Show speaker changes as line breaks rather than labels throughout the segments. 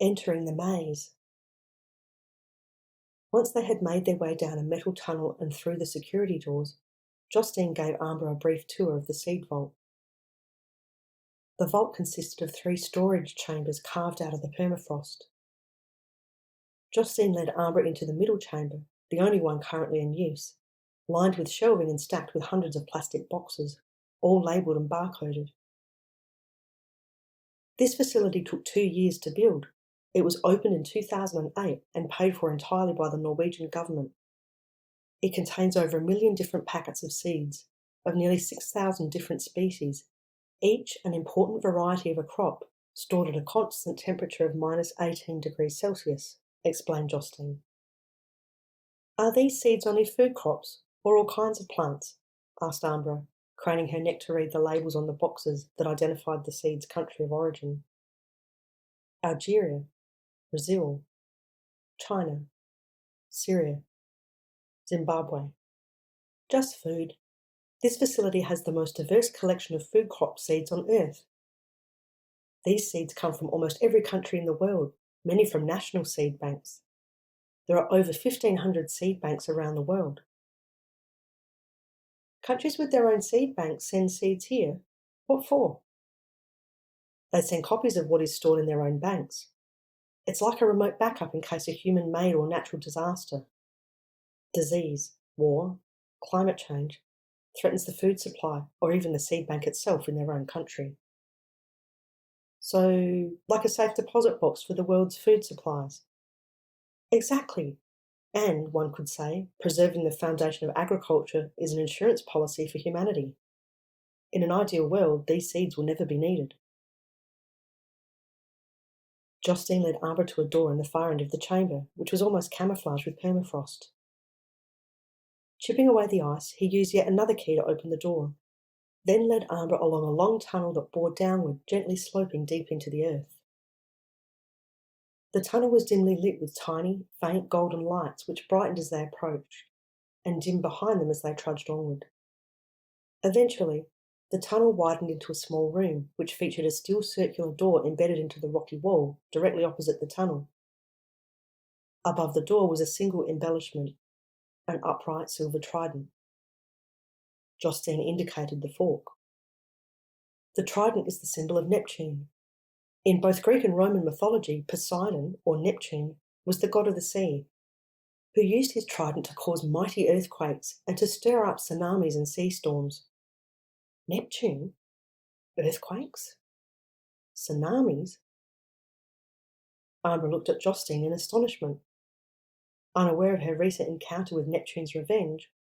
Entering the maze. Once they had made their way down a metal tunnel and through the security doors, Justine gave Ambra a brief tour of the seed vault. The vault consisted of 3 storage chambers carved out of the permafrost. Justine led Ambra into the middle chamber, the only one currently in use, lined with shelving and stacked with hundreds of plastic boxes, all labelled and barcoded. This facility took 2 years to build. It was opened in 2008 and paid for entirely by the Norwegian government. It contains over 1 million different packets of seeds, of nearly 6,000 different species, each an important variety of a crop stored at a constant temperature of -18 degrees Celsius, explained Justine. Are these seeds only food crops, or all kinds of plants? Asked Ambra, craning her neck to read the labels on the boxes that identified the seed's country of origin. Algeria, Brazil, China, Syria, Zimbabwe. Just food. This facility has the most diverse collection of food crop seeds on Earth. These seeds come from almost every country in the world, many from national seed banks. There are over 1,500 seed banks around the world. Countries with their own seed banks send seeds here. What for? They send copies of what is stored in their own banks. It's like a remote backup in case a human-made or natural disaster, disease, war, climate change, threatens the food supply or even the seed bank itself in their own country. So, like a safe deposit box for the world's food supplies. Exactly. And, one could say, preserving the foundation of agriculture is an insurance policy for humanity. In an ideal world, these seeds will never be needed. Justine led Ambra to a door in the far end of the chamber, which was almost camouflaged with permafrost. Chipping away the ice, he used yet another key to open the door, then led Ambra along a long tunnel that bore downward, gently sloping deep into the earth. The tunnel was dimly lit with tiny, faint golden lights which brightened as they approached, and dimmed behind them as they trudged onward. Eventually, the tunnel widened into a small room, which featured a steel circular door embedded into the rocky wall, directly opposite the tunnel. Above the door was a single embellishment, an upright silver trident. Justine indicated the fork. The trident is the symbol of Neptune. In both Greek and Roman mythology, Poseidon, or Neptune, was the god of the sea, who used his trident to cause mighty earthquakes and to stir up tsunamis and sea storms. Neptune? Earthquakes? Tsunamis? Ambra looked at Justine in astonishment. Unaware of her recent encounter with Neptune's revenge,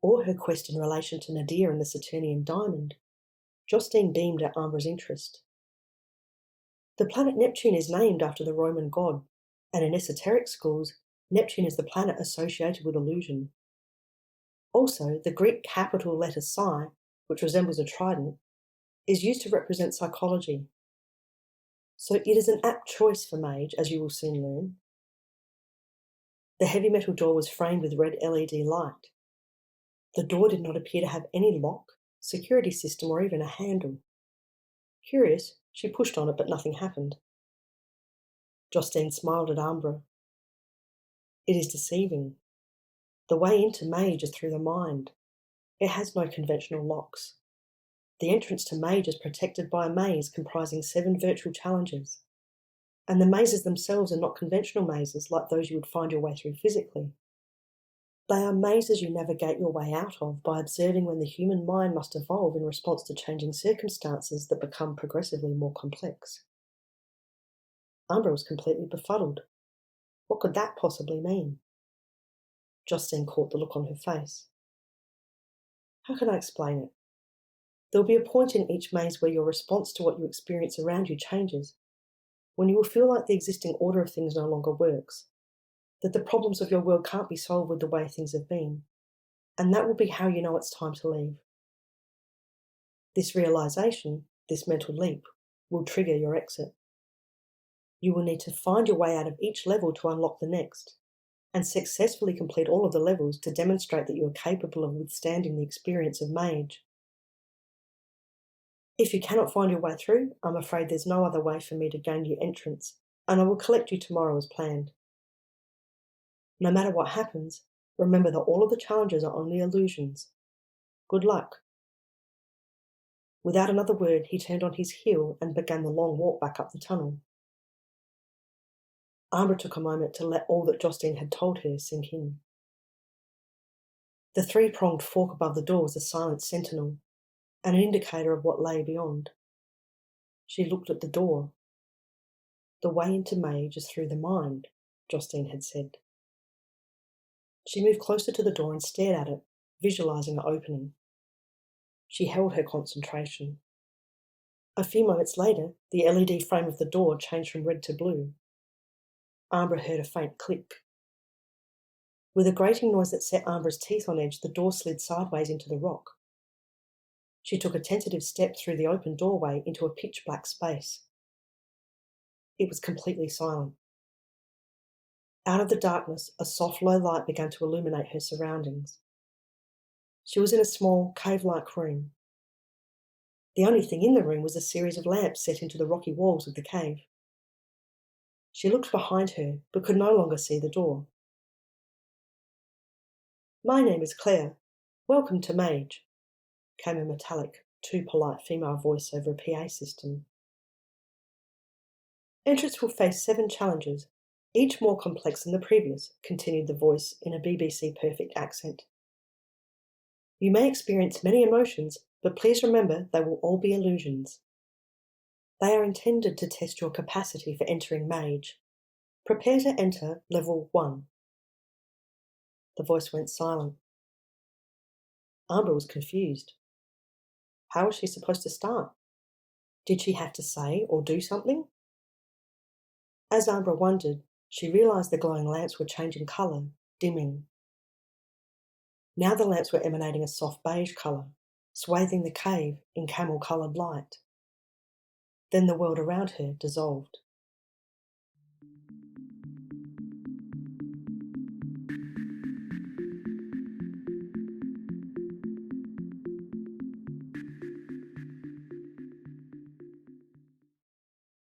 or her quest in relation to Nadir and the Saturnian diamond, Justine beamed at Ambra's interest. The planet Neptune is named after the Roman god, and in esoteric schools, Neptune is the planet associated with illusion. Also, the Greek capital letter psi, which resembles a trident, is used to represent psychology. So it is an apt choice for MAGE, as you will soon learn. The heavy metal door was framed with red LED light. The door did not appear to have any lock, security system, or even a handle. Curious, she pushed on it, but nothing happened. Justine smiled at Ambra. It is deceiving. The way into MAGE is through the mind. It has no conventional locks. The entrance to MAGE is protected by a maze comprising 7 virtual challenges. And the mazes themselves are not conventional mazes like those you would find your way through physically. They are mazes you navigate your way out of by observing when the human mind must evolve in response to changing circumstances that become progressively more complex. Ambra was completely befuddled. What could that possibly mean? Justine caught the look on her face. How can I explain it? There will be a point in each maze where your response to what you experience around you changes, when you will feel like the existing order of things no longer works, that the problems of your world can't be solved with the way things have been, and that will be how you know it's time to leave. This realization, this mental leap, will trigger your exit. You will need to find your way out of each level to unlock the next, and successfully complete all of the levels to demonstrate that you are capable of withstanding the experience of MAGE. If you cannot find your way through, I'm afraid there's no other way for me to gain you entrance, and I will collect you tomorrow as planned. No matter what happens, remember that all of the challenges are only illusions. Good luck. Without another word, he turned on his heel and began the long walk back up the tunnel. Ambra took a moment to let all that Justine had told her sink in. The three-pronged fork above the door was a silent sentinel, and an indicator of what lay beyond. She looked at the door. The way into MAGE is through the mind, Justine had said. She moved closer to the door and stared at it, visualizing the opening. She held her concentration. A few moments later, the LED frame of the door changed from red to blue. Ambra heard a faint click. With a grating noise that set Ambra's teeth on edge, the door slid sideways into the rock. She took a tentative step through the open doorway into a pitch-black space. It was completely silent. Out of the darkness, a soft, low light began to illuminate her surroundings. She was in a small, cave-like room. The only thing in the room was a series of lamps set into the rocky walls of the cave. She looked behind her, but could no longer see the door. "My name is Claire. Welcome to MAGE," came a metallic, too polite female voice over a PA system. "Entrants will face 7 challenges, each more complex than the previous," continued the voice in a BBC perfect accent. "You may experience many emotions, but please remember they will all be illusions. They are intended to test your capacity for entering MAGE. Prepare to enter Level 1. The voice went silent. Ambra was confused. How was she supposed to start? Did she have to say or do something? As Ambra wondered, she realised the glowing lamps were changing colour, dimming. Now the lamps were emanating a soft beige colour, swathing the cave in camel-coloured light. Then the world around her dissolved.